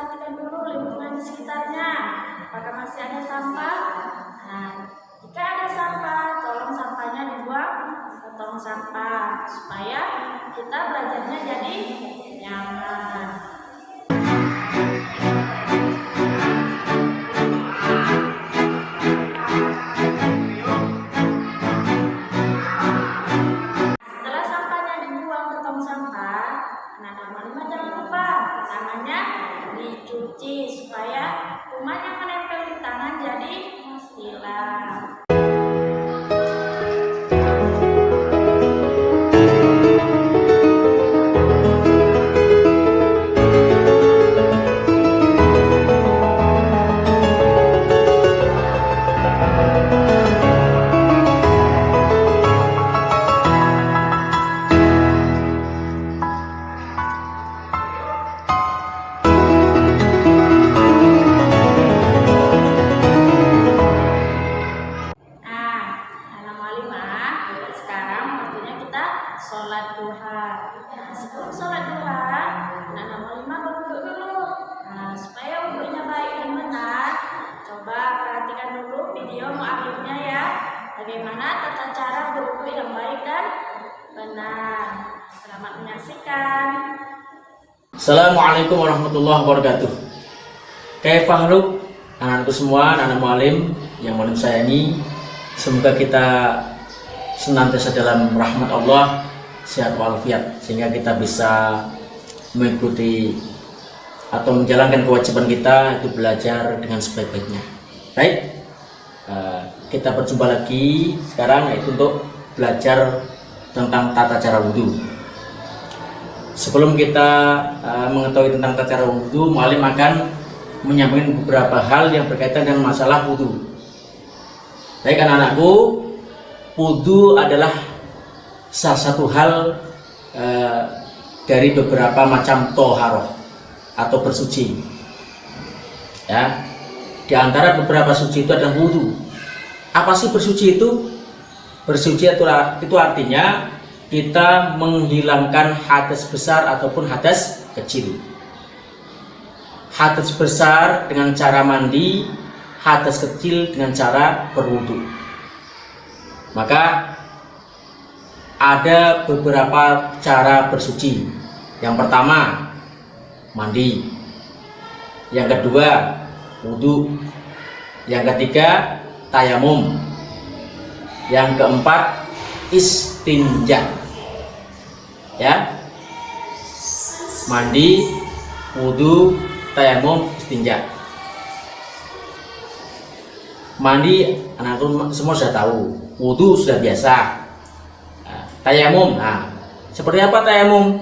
perhatikan dulu lingkungan di sekitarnya. Apakah masih ada sampah? Nah, jika ada sampah, tolong sampahnya dibuang ke tong sampah supaya kita belajarnya jadi nyaman. Setelah sampahnya dibuang ke tong sampah, anak-anak nomor 5 jangan lupa tangannya dicuci supaya kuman yang menempel di tangan jadi hilang. Sholat duha. Nah, sebelum sholat duha, anak nomor 5 berwudhu dulu. Nah, supaya wudhunya baik dan benar, coba perhatikan dulu video mu'allimnya ya. Bagaimana tata cara berwudhu yang baik dan benar. Selamat menyaksikan. Assalamualaikum warahmatullahi wabarakatuh. Kaifahluk anak-anakku semua, anak-anak mu'allim yang mu'allim sayangi. Semoga kita senantiasa dalam rahmat Allah, sehat walafiat, sehingga kita bisa mengikuti atau menjalankan kewajiban kita, itu belajar dengan sebaik-baiknya. Baik, kita berjumpa lagi sekarang, yaitu untuk belajar tentang tata cara wudhu. Sebelum kita mengetahui tentang tata cara wudhu, mu'allim akan menyampaikan beberapa hal yang berkaitan dengan masalah wudhu. Baik anak-anakku, wudhu adalah salah satu hal dari beberapa macam toharoh atau bersuci. Ya, di antara beberapa suci itu adalah wudhu. Apa sih bersuci itu? Bersuci itu artinya kita menghilangkan hadas besar ataupun hadas kecil. Hadas besar dengan cara mandi, hadas kecil dengan cara berwudhu. Maka ada beberapa cara bersuci. Yang pertama, mandi. Yang kedua, wudhu. Yang ketiga, tayamum. Yang keempat, istinja. Ya, mandi, wudhu, tayamum, istinja. Mandi anak-anak semua sudah tahu, wudhu sudah biasa. Tayamum, nah seperti apa tayamum?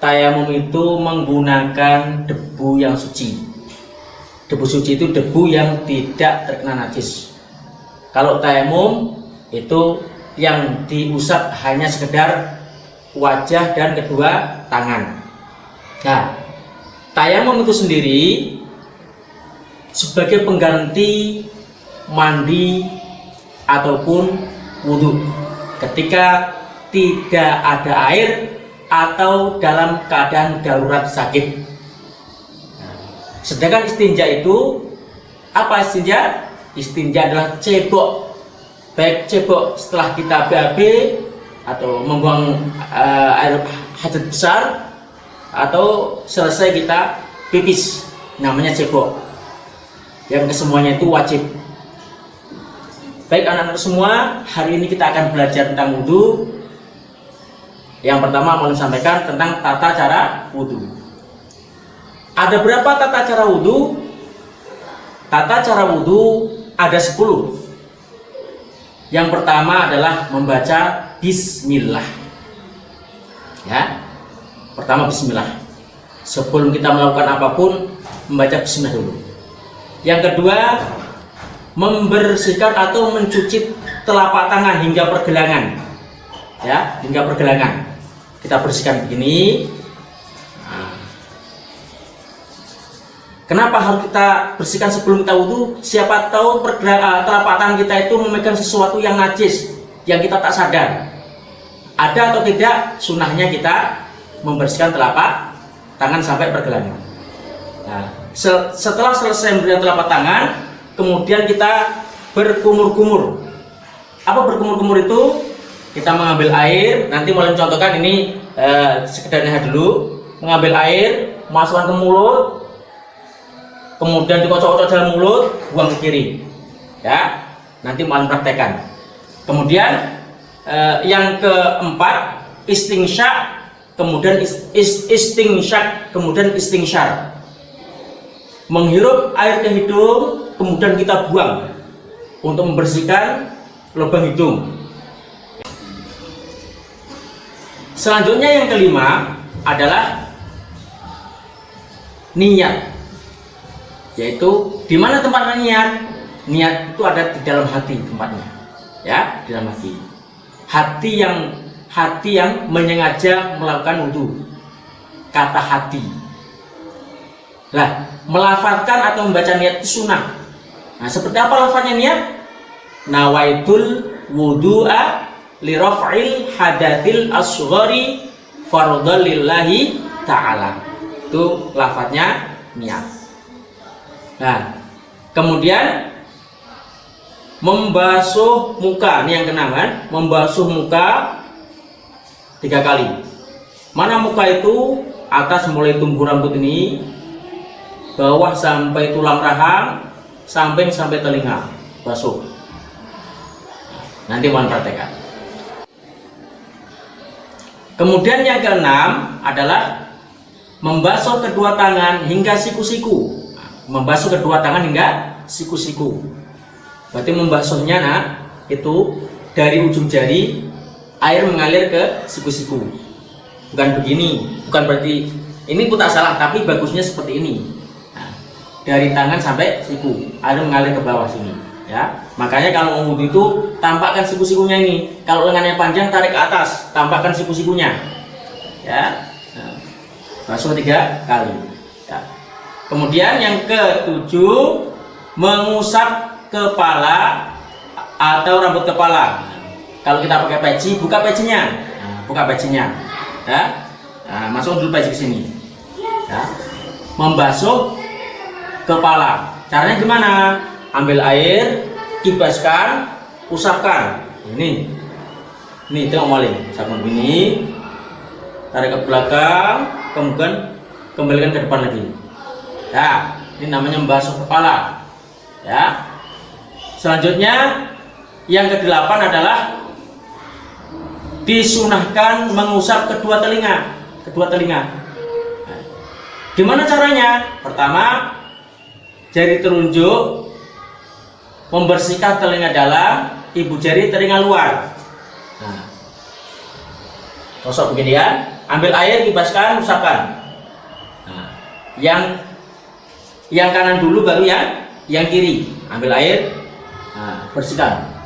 Tayamum itu menggunakan debu yang suci. Debu suci itu debu yang tidak terkena najis. Kalau tayamum itu yang diusap hanya sekedar wajah dan kedua tangan. Nah, tayamum itu sendiri sebagai pengganti mandi ataupun wudhu ketika tidak ada air atau dalam keadaan darurat sakit. Sedangkan istinja itu apa? Istinja? Istinja adalah cebok, baik cebok setelah kita BAB atau membuang air hajat besar atau selesai kita pipis, namanya cebok. Yang kesemuanya itu wajib. Baik anak-anak semua, hari ini kita akan belajar tentang wudhu. Yang pertama mau sampaikan tentang tata cara wudhu. Ada berapa tata cara wudhu? Tata cara wudhu ada 10. Yang pertama adalah membaca bismillah. Ya, pertama bismillah. Sebelum kita melakukan apapun, membaca bismillah dulu. Yang kedua, membersihkan atau mencuci telapak tangan hingga pergelangan. Ya, hingga pergelangan. Kita bersihkan begini. Nah, kenapa harus kita bersihkan sebelum kita wudhu? Siapa tahu telapak tangan kita itu memegang sesuatu yang najis, yang kita tak sadar. Ada atau tidak, sunnahnya kita membersihkan telapak tangan sampai pergelangan. Nah, Setelah selesai memberikan telapak tangan, kemudian kita berkumur-kumur. Apa berkumur-kumur itu? Kita mengambil air, nanti mulai mencontohkan ini sekedar lihat dulu. Mengambil air, masukkan ke mulut, kemudian dikocok-kocok dalam mulut, buang ke kiri. Ya, nanti mau praktekkan. Kemudian yang keempat, istinsyak, kemudian istinsyak, kemudian istinsyar. Menghirup air ke hidung, kemudian kita buang untuk membersihkan lubang hidung. Selanjutnya yang kelima adalah niat, yaitu di mana tempatnya niat? Niat itu ada di dalam hati tempatnya, ya, di dalam hati. Hati yang menyengaja melakukan wudu. Kata hati. Nah, melafalkan atau membaca niat itu sunnah. Nah, seperti apa lafaznya niat? Nawaitul wudu'a li raf'il hadatsil asghari fardhan lillahi ta'ala. Itu lafaznya niat. Nah, kemudian membasuh muka, ini yang keenam kan? Membasuh muka 3 kali. Mana muka itu? Atas mulai tumbuh rambut ini, bawah sampai tulang rahang, samping sampai telinga, basuh. Nanti mohon praktekkan. Kemudian yang keenam adalah membasuh kedua tangan hingga siku-siku. Membasuh kedua tangan hingga siku-siku. Berarti membasuhnya, nah, itu dari ujung jari air mengalir ke siku-siku. Bukan begini, bukan berarti ini pun tak salah, tapi bagusnya seperti ini. Nah, dari tangan sampai siku, air mengalir ke bawah sini. Ya, makanya kalau mau wudu itu tampakkan siku-sikunya ini. Kalau lengannya panjang tarik ke atas, tampakkan siku-sikunya. Ya, nah, basuh 3 kali. Ya. Kemudian yang ketujuh, mengusap kepala atau rambut kepala. Kalau kita pakai peci, buka pecinya. Nah, buka pecinya. Ya. Nah, masuk dulu peci ke sini. Ya. Membasuh kepala. Caranya gimana? Ambil air, kibaskan, usapkan. Ini tengok malin. Usapkan begini, tarik ke belakang, kemudian kembalikan ke depan lagi. Ya, ini namanya membasuh kepala. Ya. Selanjutnya yang ke-8 adalah disunahkan mengusap kedua telinga. Nah, gimana caranya? Pertama, jari telunjuk membersihkan telinga dalam, ibu jari telinga luar. Nah, gosok begini ya. Ambil air, kibaskan, usapkan. Nah, yang kanan dulu, baru yang kiri. Ambil air, nah, bersihkan.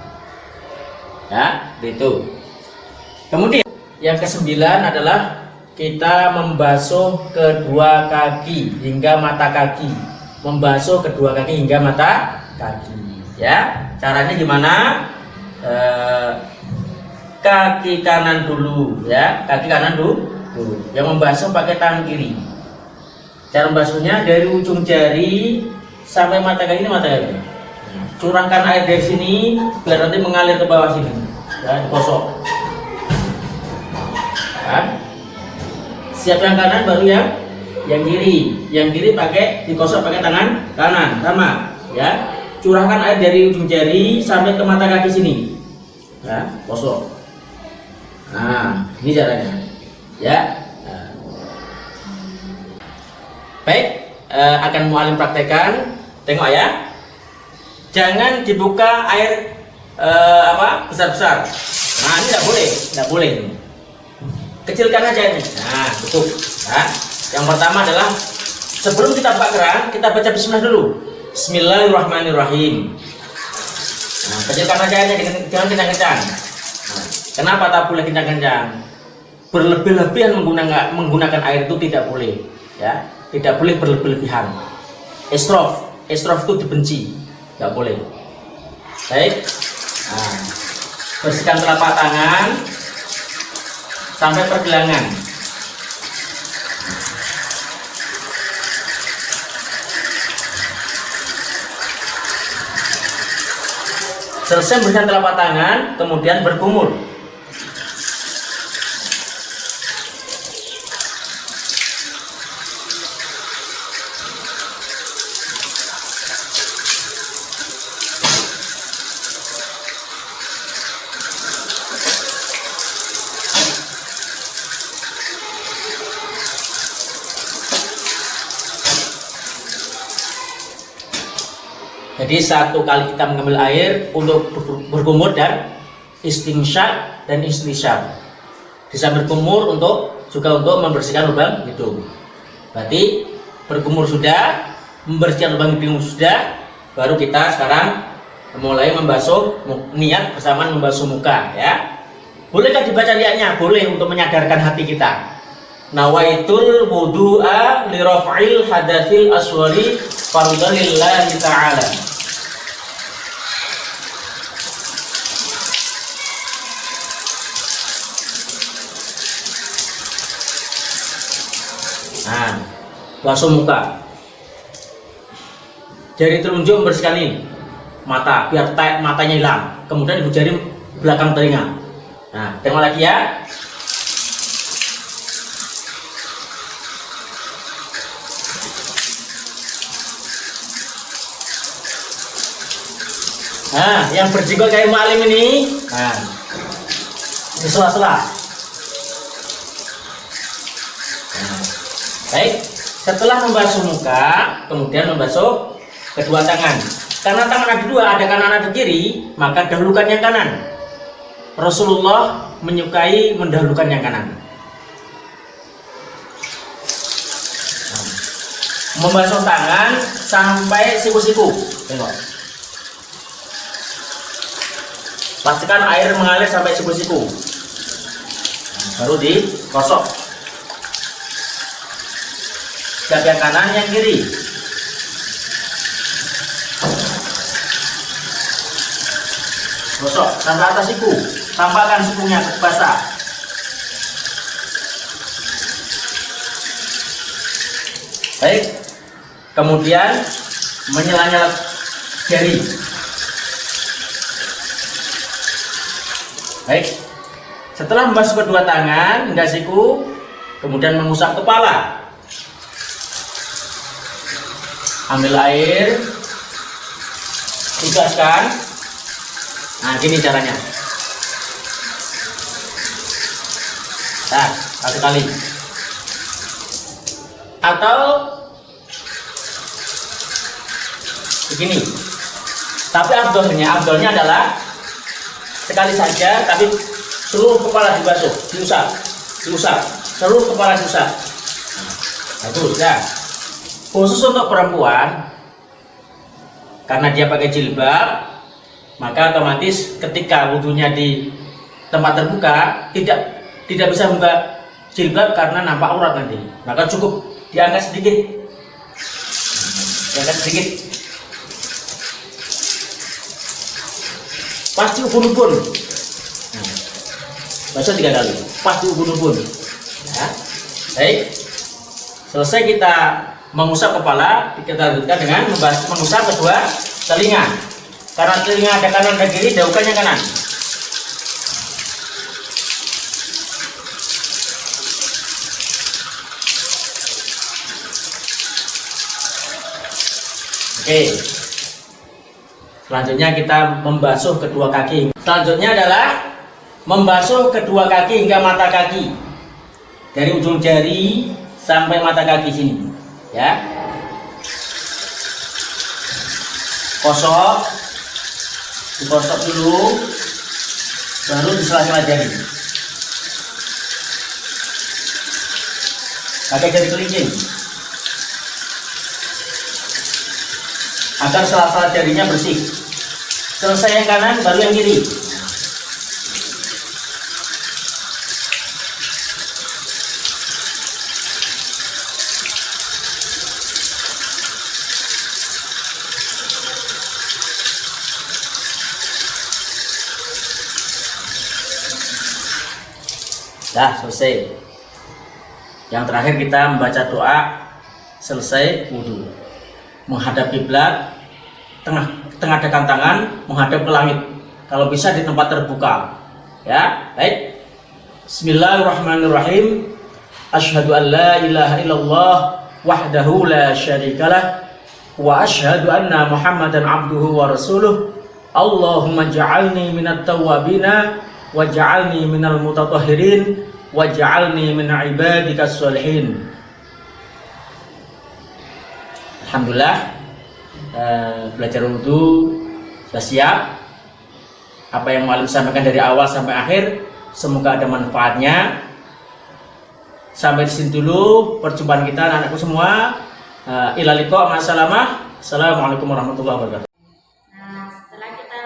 Ya, itu. Kemudian yang ke-9 adalah kita membasuh kedua kaki hingga mata kaki. Membasuh kedua kaki hingga mata kaki. Ya, caranya gimana? Kaki kanan dulu, ya, kaki kanan dulu. Yang membasuh pakai tangan kiri. Cara membasuhnya dari ujung jari sampai mata kaki, ini mata kaki. Curahkan air dari sini biar nanti mengalir ke bawah sini. Ya, digosok. Ya. Siap yang kanan, baru yang kiri. Yang kiri pakai digosok pakai tangan kanan, sama. Ya. Curahkan air dari ujung jari sampai ke mata kaki sini. Ya, gosok. Nah, ini caranya. Ya. Nah. Baik, akan mualim praktekkan. Tengok ya. Jangan dibuka air besar-besar. Nah, ini tidak boleh. Kecilkan aja ini. Nah, cukup. Nah, yang pertama adalah sebelum kita buka keran, kita baca bismillah dulu. Bismillahirrahmanirrahim. Nah, kecilkan aja ini, jangan kencang-kencang. Nah, kenapa tak boleh kencang-kencang? Berlebih-lebihan menggunakan air itu tidak boleh. Ya, tidak boleh berlebih-lebihan. Israf itu dibenci. Nggak boleh. Baik. Nah, bersihkan telapak tangan sampai pergelangan. Selesai membersihkan telapak tangan, kemudian berkumur. Jadi satu kali kita mengambil air untuk berkumur dan istinsyak dan istinsyaq. Bisa berkumur juga untuk membersihkan lubang hidung. Berarti berkumur sudah, membersihkan lubang hidung sudah, baru kita sekarang mulai membasuh, niat bersamaan membasuh muka ya. Bolehkah dibaca niatnya? Boleh, untuk menyadarkan hati kita. Nawaitul wudu'a li raf'il hadatsil aswari fardhan lillahi ta'ala. Nah, basuh muka. Jari telunjuk membersihkan ini mata, biar matanya hilang. Kemudian ibu jari belakang telinga. Nah, tengok lagi ya. Nah, yang berjenggot kayak Malim ini, nah, di sela-sela. Nah, baik, setelah membasuh muka, kemudian membasuh kedua tangan. Karena tangan ada dua, ada kanan ada kiri, maka dahulukan yang kanan. Rasulullah menyukai mendahulukan yang kanan. Nah, membasuh tangan sampai siku-siku. Tengok. Pastikan air mengalir sampai siku-siku. Baru digosok. Siap yang kanan, yang kiri. Gosok sampai atas siku. Tampakkan sikunya basah. Baik. Kemudian menyela-nyela jari. Baik, setelah membasuh kedua tangan hingga siku, kemudian mengusap kepala. Ambil air, tugaskan. Nah, gini caranya. Nah, satu kali. Atau begini. Tapi abdolnya adalah sekali saja, tapi seluruh kepala dibasuh, diusap, seluruh kepala diusap. Nah, itu sudah. Khusus untuk perempuan, karena dia pakai jilbab, maka otomatis ketika wudhunya di tempat terbuka, tidak bisa buka jilbab karena nampak aurat nanti. Maka cukup diangkat sedikit, pasti ubun-ubun. Nah, basuh 3 kali, pasti ubun-ubun. Ya. Baik, selesai kita mengusap kepala, kita lanjutkan dengan mengusap kedua telinga. Karena telinga ada kanan dan kiri, jauhkan yang kanan. Oke. Selanjutnya kita membasuh kedua kaki. Selanjutnya adalah membasuh kedua kaki hingga mata kaki. Dari ujung jari sampai mata kaki sini. Ya. Kosok. Digosok dulu. Baru di sela-sela jari. Pakai jari kelingking. Agar sela-sela jarinya bersih. Selesai yang kanan, baru yang kiri. Dah selesai. Yang terakhir kita membaca doa selesai wudhu, menghadap kiblat, tengadahkan tangan menghadap ke langit. Kalau bisa di tempat terbuka. Ya, baik. Bismillahirrahmanirrahim. Asyhadu an la ilaha illallah wahdahu la syarikalah wa asyhadu anna Muhammadan abduhu wa rasuluh. Allahumma ja'alni minat tawwabina wa ja'alni minal mutatahhirin wa ja'alni min ibadikas sholihin. Alhamdulillah, belajar wudhu sudah siap. Apa yang Mu'alim sampaikan dari awal sampai akhir, semoga ada manfaatnya. Sampai di sini dulu perjumpaan kita anak-anakku semua. Ila liqa ma'assalamah. Assalamualaikum warahmatullahi wabarakatuh. Nah, setelah kita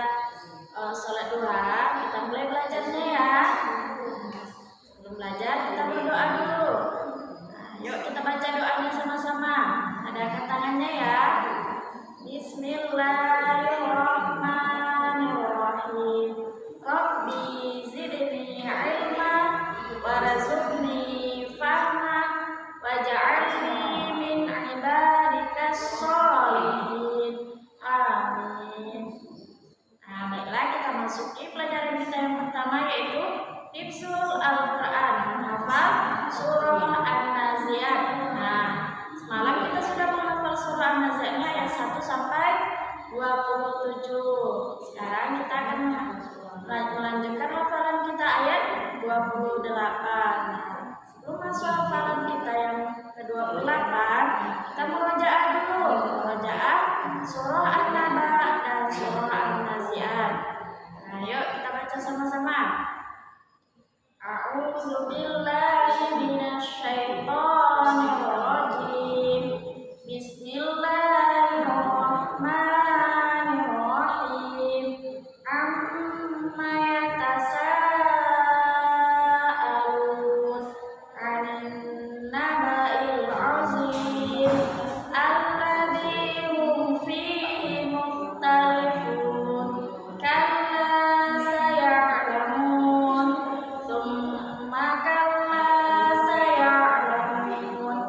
sholat duha, kita mulai belajarnya ya. Sebelum belajar, kita berdoa dulu. Nah, yuk kita baca doanya sama-sama. Ada tangannya ya. Bismillahirrahmanirrahim. Rabbi zidni ilma warzuqni fahma waj'alni min ibadikas sholihin. Amin. Nah, baiklah, kita masuki pelajaran kita yang pertama, yaitu Hifzul Al-Quran, menghafal surah An-Nazi'at. Nah, semalam kita sudah menghafal surah An-Nazi'at ayat 1 sampai 27. Sekarang kita akan melanjutkan hafalan kita ayat 28. Nah, sebelum masuk hafalan kita yang ke-28, kita murojaah dulu. Murojaah surah An-Naba dan surah An-Nazi'at. Nah, yuk kita baca sama-sama. A'udzu billahi minasy syaithanir rajim. Bismillahirrahmanirrahim. Amma yatasaalun 'anil naba'il 'azim alladzi hum fihi mukhtalifun. Kalla saya'lamun, tsumma kalla saya'lamun,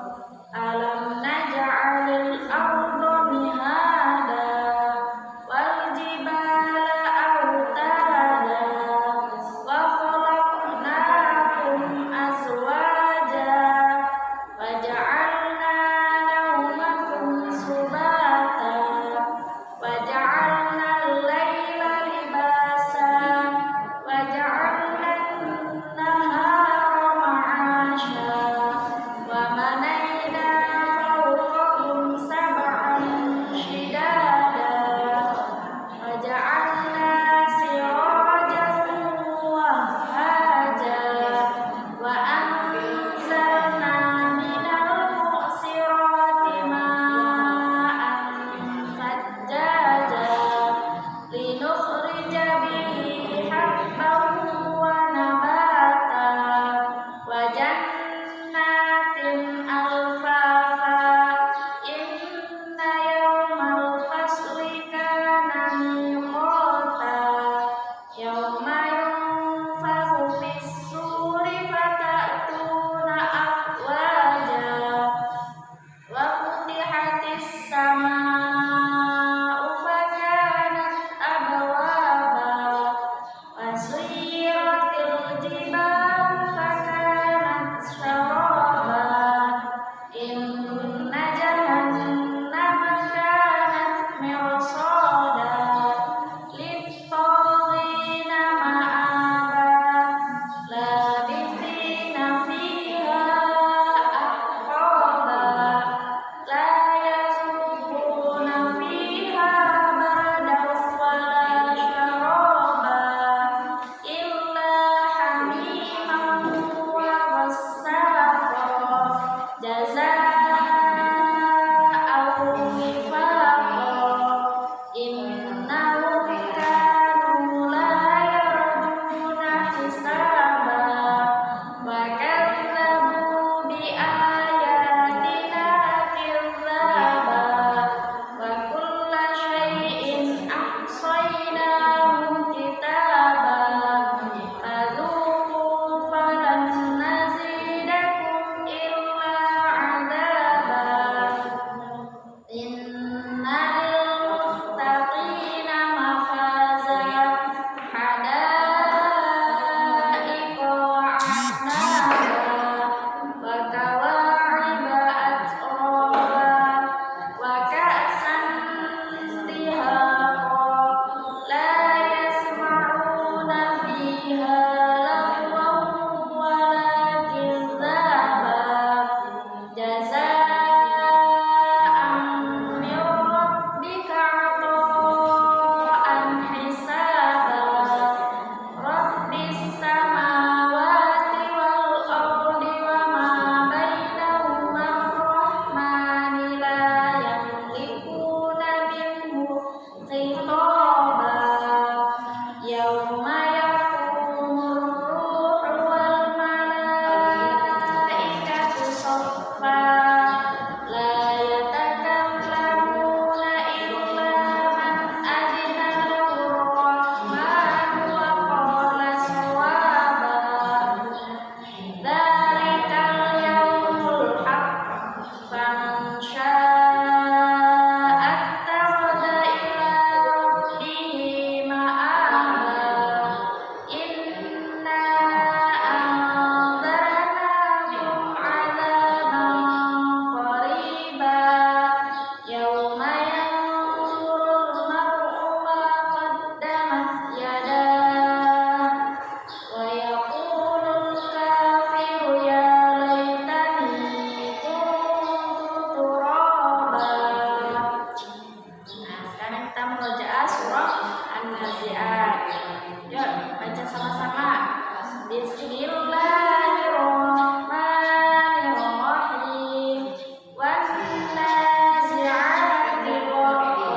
Bismillahirrahmanirrahim. Wan-nazi'ati gharqa,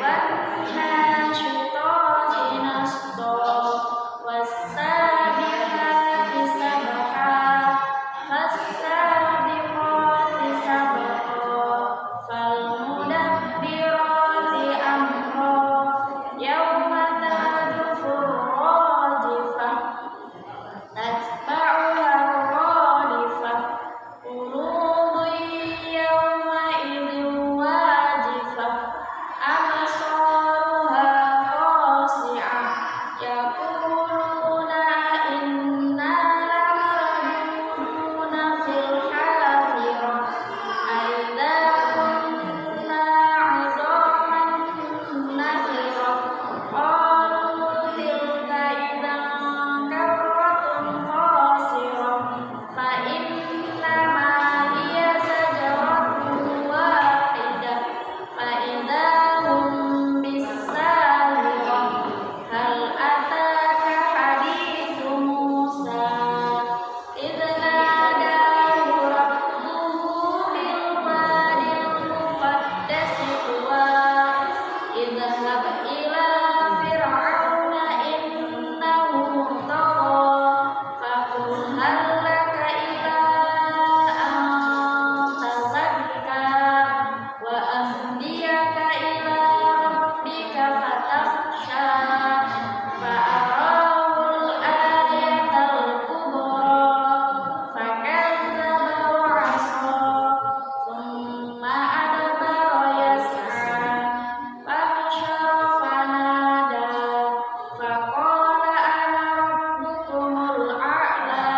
wan-nasyitati nashta, was-sabihati sabha, fas-sabiqati sabqa, fal-mudabbirati amra, yauma tarjufur rajifah, tatba'uha radifah, qulubun yawma idzin wajifah, absaruha khashi'ah, yaquluna inna lamarduduna fil hafirah, aidza kunna 'idhaman nakhirah, qalu tilka idzan karratun khasirah, fa innama hiya shajaratun wahidah, fa idza hum bis-sahirah, hal ataka haditsu Musa, idh nadahu rabbuhu bil wadil muqaddasi tuwa, idhhab ila fir'auna innahu tagha, faqul hal laka ila an tazakka wa ahdiyaka ila rabbika fatakhsha, fa'arahul ayatal kubra, fakadzdzaba wa 'asa, thumma adbara yas'a, fahasyara fanada, faqala ana rabbukumul a'la,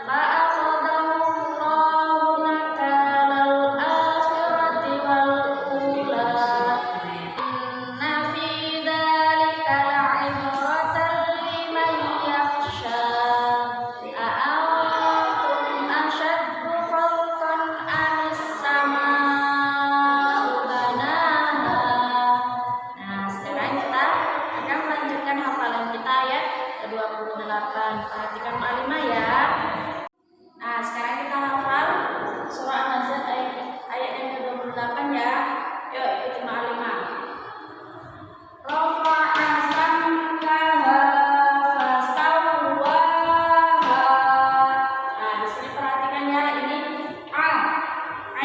fa'akhadhahu Allahu nakalal akhirati wal ula, inna fi dzalika la'ibratan liman yakhsha, a'antum ashaddu khalqan amis samaa'u banaha. Nah, sekarang kita akan melanjutkan hafalan kita ayat ke-28. Perhatikan Ma'limah ya. Nah, sekarang kita hafal surah An-Nazi'at ayat yang ke-28 ya. Yuk, ikuti Ma'limah. Rafa'a samkaha fasawwaha. Nah, di sini perhatikan ya, ini a,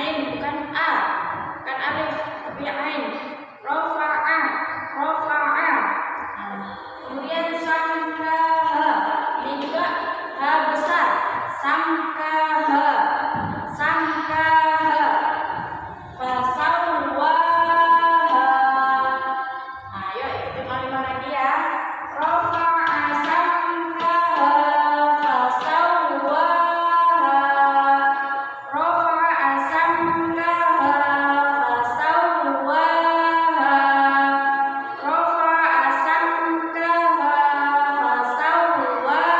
ain bukan a, bukan alif tapi ain. Rafa'a, rafa'a. Nah, kemudian samkaha, ini juga ha besar. Samkaha, samkaha. Fasawwaha. Nah, yuk ikuti Ma'limah lagi ya. Rafa'a samkaha fasawwaha. Rafa'a samkaha fasawwaha. Rafa'a samkaha fasawwaha.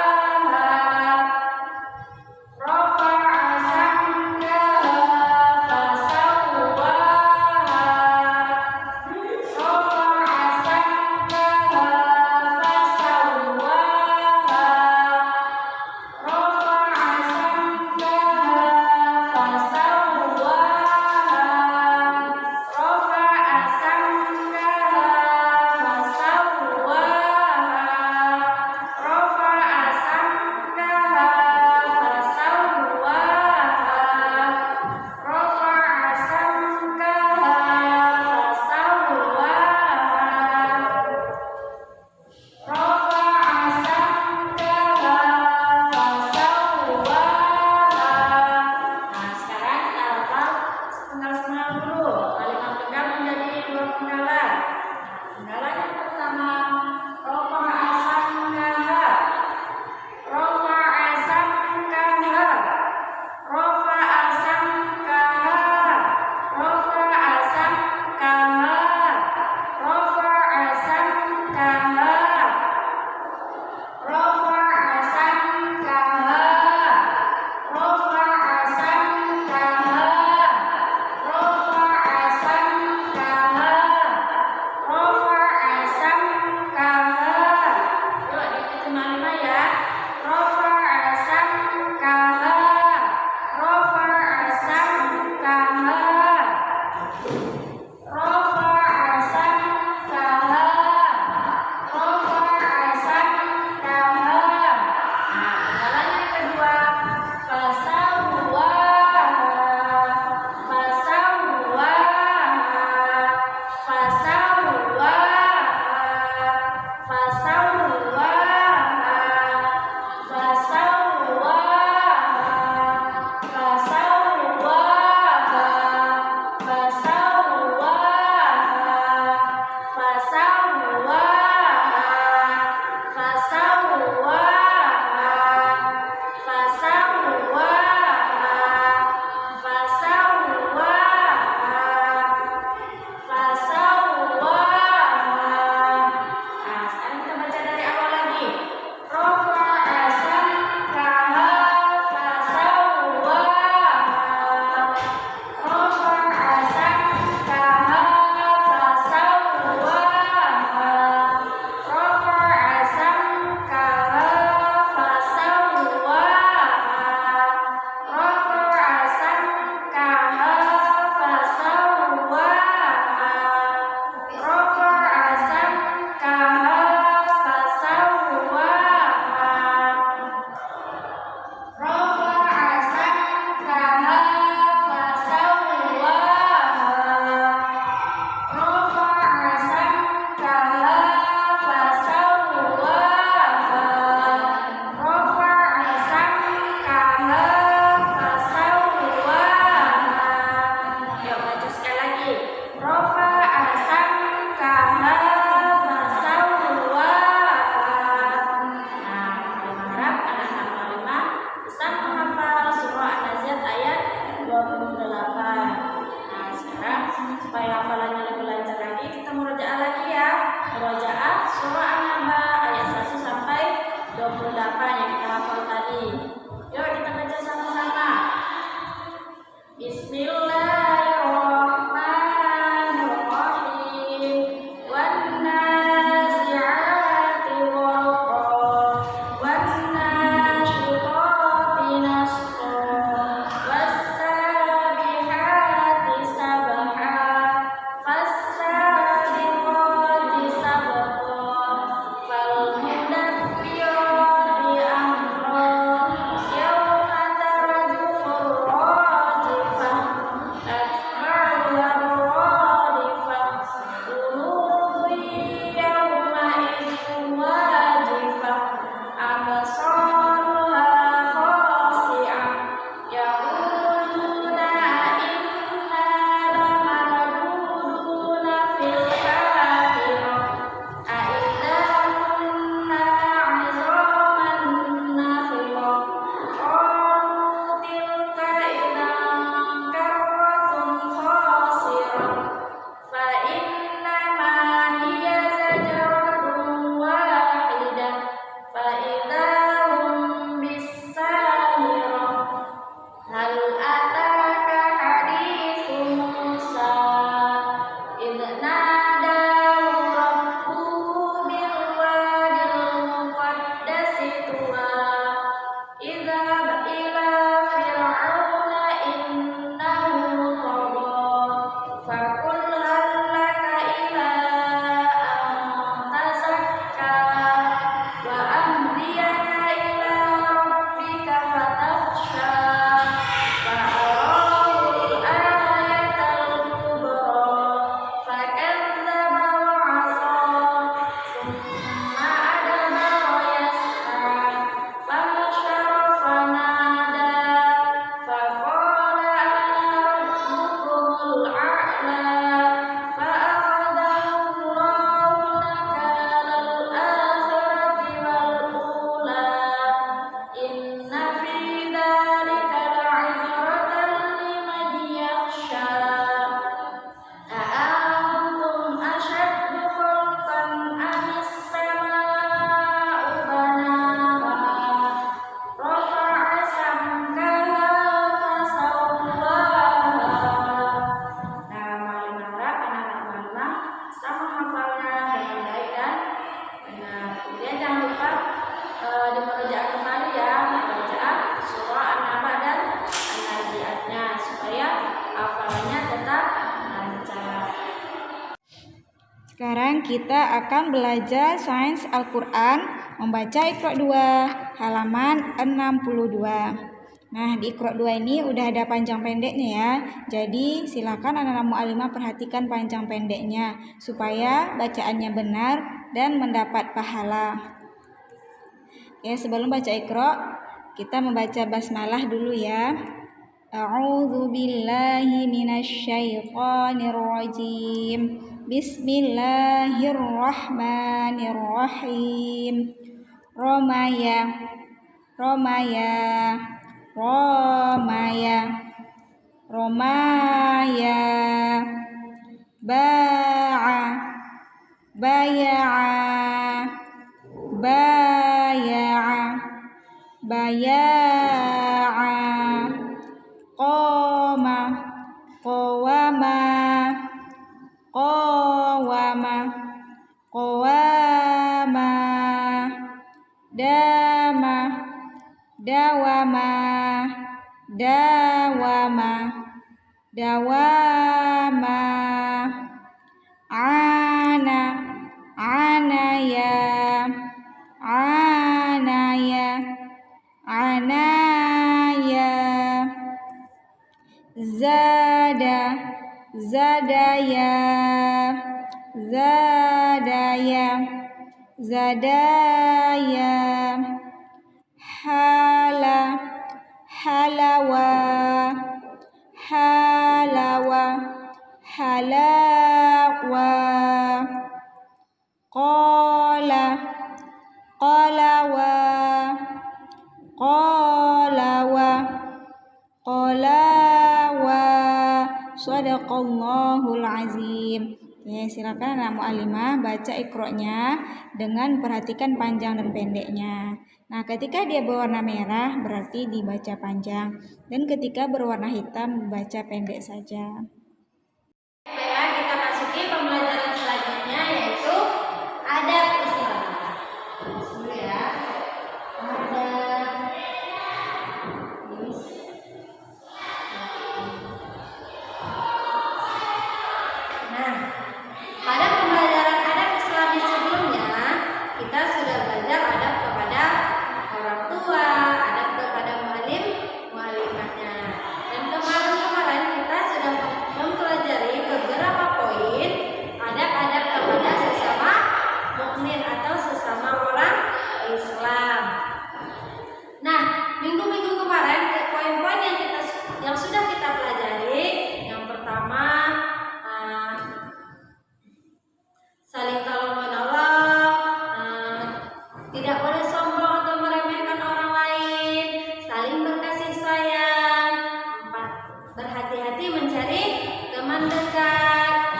kita akan belajar sains Al-Quran membaca Iqra 2 halaman 62. Nah, di Iqra 2 ini udah ada panjang pendeknya ya. Jadi silakan anak-anak mu'allimah perhatikan panjang pendeknya supaya bacaannya benar dan mendapat pahala. Ya, sebelum baca Iqra, kita membaca basmalah dulu ya. A'udzu billahi minasyaitonir rajim. Bismillahirrahmanirrahim. Romaya, romaya, romaya, romaya. Ba'a, baya'a, baya'a, baya'a. Qoma, qawama, qawama, qawama. Dama, dawama, dawama, dawama. Ana, anaya, anaya, anaya. Zada, zadaya, zadaya, zadaya. Hala, halawa, halawa, halawa. Qala, qalawa, qalawa, qalawa. Shadaqallahul azim. Oke, silakan anak mu'allimah baca Iqra-nya dengan perhatikan panjang dan pendeknya. Nah, ketika dia berwarna merah berarti dibaca panjang, dan ketika berwarna hitam baca pendek saja. Baiklah, kita masuki pembelajaran selanjutnya yaitu adab Islam. Dulu ya. Nah, pada pembelajaran adab Islami sebelumnya kita sudah belajar adab kepada orang tua, adab kepada muallim, muallimahnya. Dan kemarin kita sudah mempelajari beberapa poin adab-adab kepada sesama mukmin atau sesama orang Islam. Nah, minggu-minggu kemarin poin-poin yang sudah kita pelajari, yang pertama saling tolong menolong, tidak boleh sombong atau meremehkan orang lain, saling berkasih sayang, 4, berhati-hati mencari teman dekat,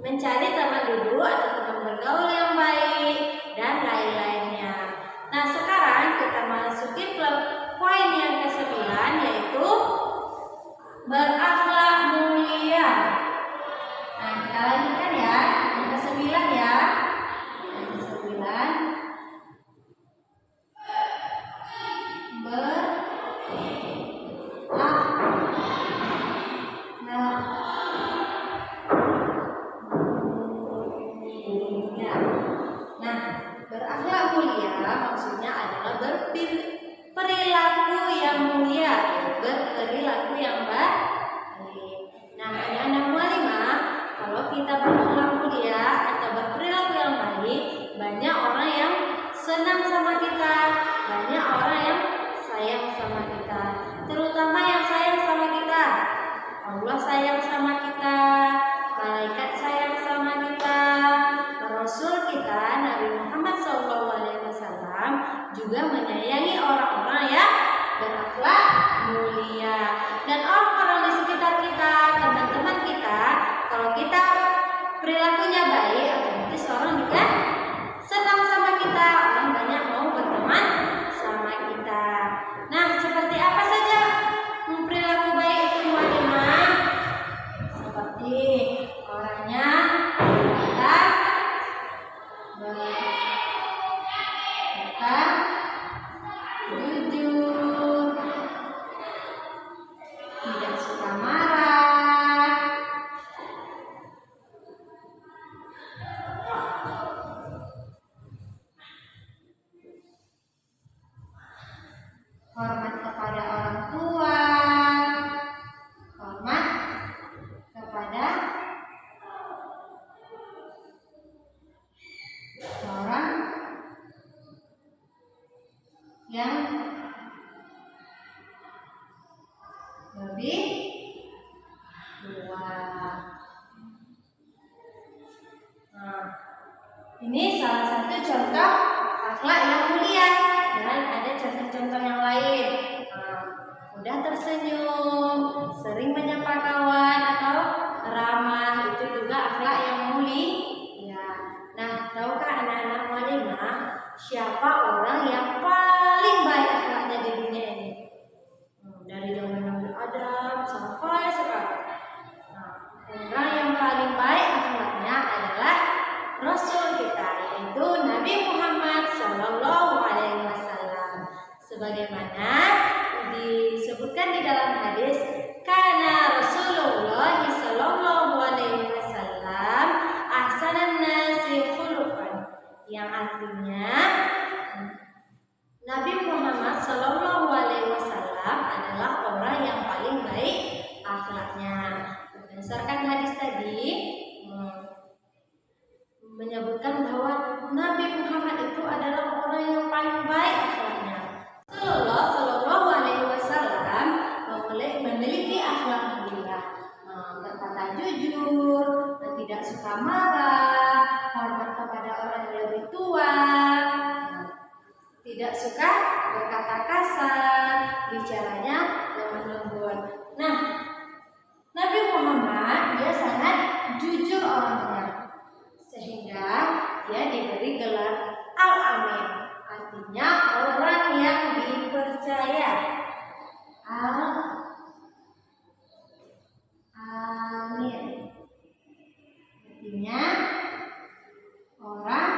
mencari teman duduk atau teman bergaul yang baik, dan lain-lainnya. Nah, sekarang kita masuki poin yang ke-9 yaitu berakhlak mulia. Nah, kita lanjutkan ya. Yang ke-9 ya. Yang ke-9 berakhlak mulia maksudnya adalah berperilaku yang mulia, berperilaku yang baik. Nah, anak-anak muallimah, kalau kita berakhlak mulia atau berperilaku yang baik, banyak orang yang senang sama kita, banyak orang yang sayang sama kita. Terutama yang sayang hormat kepada orang tua, hormat kepada orang yang lebih tua. Nah, ini salah satu contoh akhlak yang mulia, dan ada contoh-contoh yang lain. Mudah tersenyum, sering menyapa kawan atau ramah, itu juga akhlak yang mulia. Nah, tahukah anak-anak mualimah siapa orang yang paling baik akhlaknya di dunia ini? Dari zaman Nabi Adam sampai sekarang. Nah, orang yang paling baik akhlaknya adalah Rasul kita, yaitu Nabi Muhammad SAW. Sebagaimana disebutkan di dalam hadis, karena Rasulullah SAW ahsanan nasi khuluqan, yang artinya Nabi Muhammad SAW adalah orang yang paling baik akhlaknya. Berdasarkan hadis tadi menyebutkan bahwa Nabi Muhammad itu adalah orang yang paling baik akhlaknya. Rasulullah SAW memiliki akhlak mulia, berkata jujur, tidak suka marah, hormat kepada orang yang lebih tua, tidak suka berkata kasar, bicaranya lemah lembut. Nah, Nabi Muhammad dia sangat jujur orangnya, sehingga dia diberi gelar Al-Amin, artinya orang yang dipercaya. Al-Amin artinya orang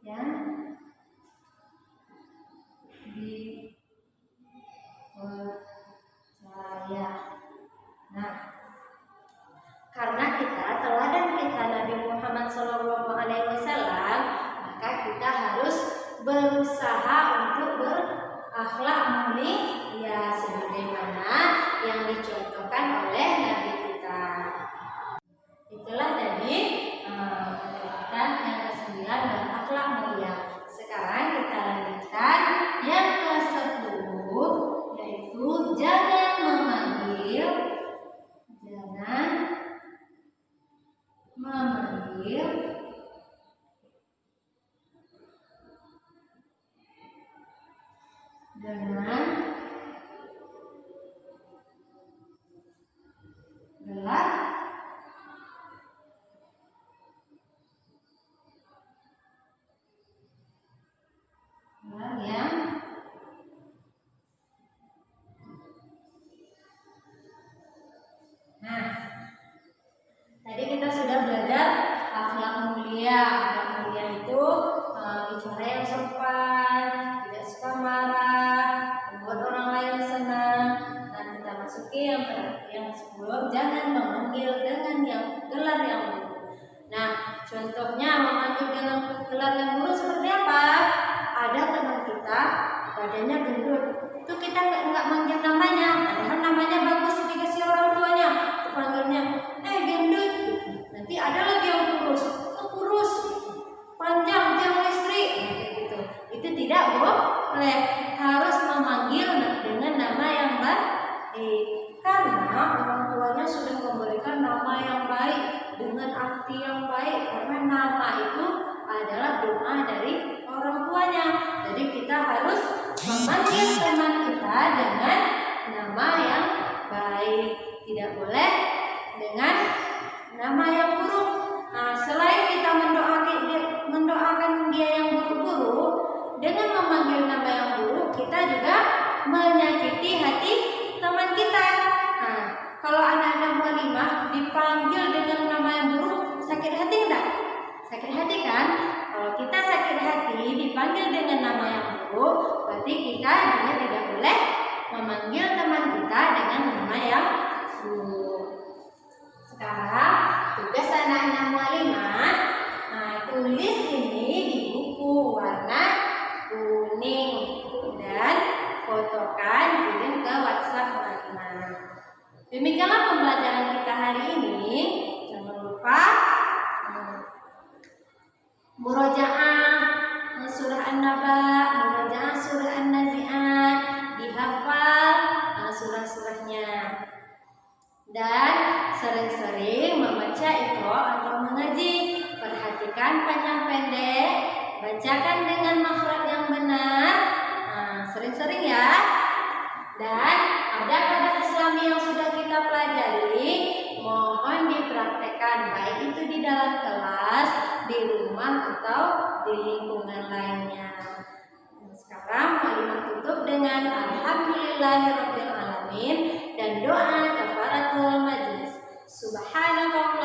yang dipercaya. Nah, karena kita teladan kita Nabi Muhammad SAW, maka kita harus berusaha untuk berakhlak mulia sebagaimana yang dicontohkan oleh Nabi kita. Itulah tadi kita yang ke-9, berakhlak mulia. Sekarang kita lanjutkan yang ke-10, yaitu jangan memanggil dengan gelar yang tadi kita sudah belajar akhlak mulia. Akhlak mulia itu bicara yang sopan, tidak suka marah, membuat orang lain senang. Dan kita masuki yang 10, jangan memanggil dengan yang gelar yang buruk. Nah, contohnya memanggil dengan gelar yang buruk seperti apa? Ada teman kita badannya gendut, itu kita nggak manggil namanya, padahal namanya bagus dikasih orang tuanya, panggilnya gendut. Nanti ada lagi yang kurus, panjang tiang listrik, gitu. Itu tidak boleh, harus memanggil dengan nama yang baik, karena orang tuanya sudah memberikan nama yang baik dengan arti yang baik, karena nama itu adalah doa dari orang tuanya. Jadi kita harus memanggil teman kita dengan nama yang baik, tidak boleh dengan nama yang buruk. Nah, selain kita mendoakan dia yang buruk-buruk, dengan memanggil nama yang buruk, kita juga menyakiti hati teman kita. Nah, kalau anak-anak mualimah dipanggil dengan nama yang buruk, sakit hati enggak? Sakit hati kan? Kalau kita sakit hati dipanggil dengan nama yang buruk, berarti kita juga tidak boleh memanggil teman kita dengan nama yang buruk. Sekarang tugas anak-anak mualimah, tulis ini di buku warna fotokan, kirim ke WhatsApp Malimah. Demikianlah pembelajaran kita hari ini. Jangan lupa murojaah surah An-Naba, murojaah surah An-Nazi'at, dihafal surah-surahnya. Dan sering-sering membaca Iqra atau mengaji. Perhatikan panjang pendek, bacakan dengan makhraj yang benar. Sering-sering ya. Dan ada kata Islami yang sudah kita pelajari, mohon dipraktekkan baik itu di dalam kelas, di rumah atau di lingkungan lainnya. Sekarang Malimah tutup dengan alhamdulillahirabbil alamin dan doa kafaratul majlis. Subhanallah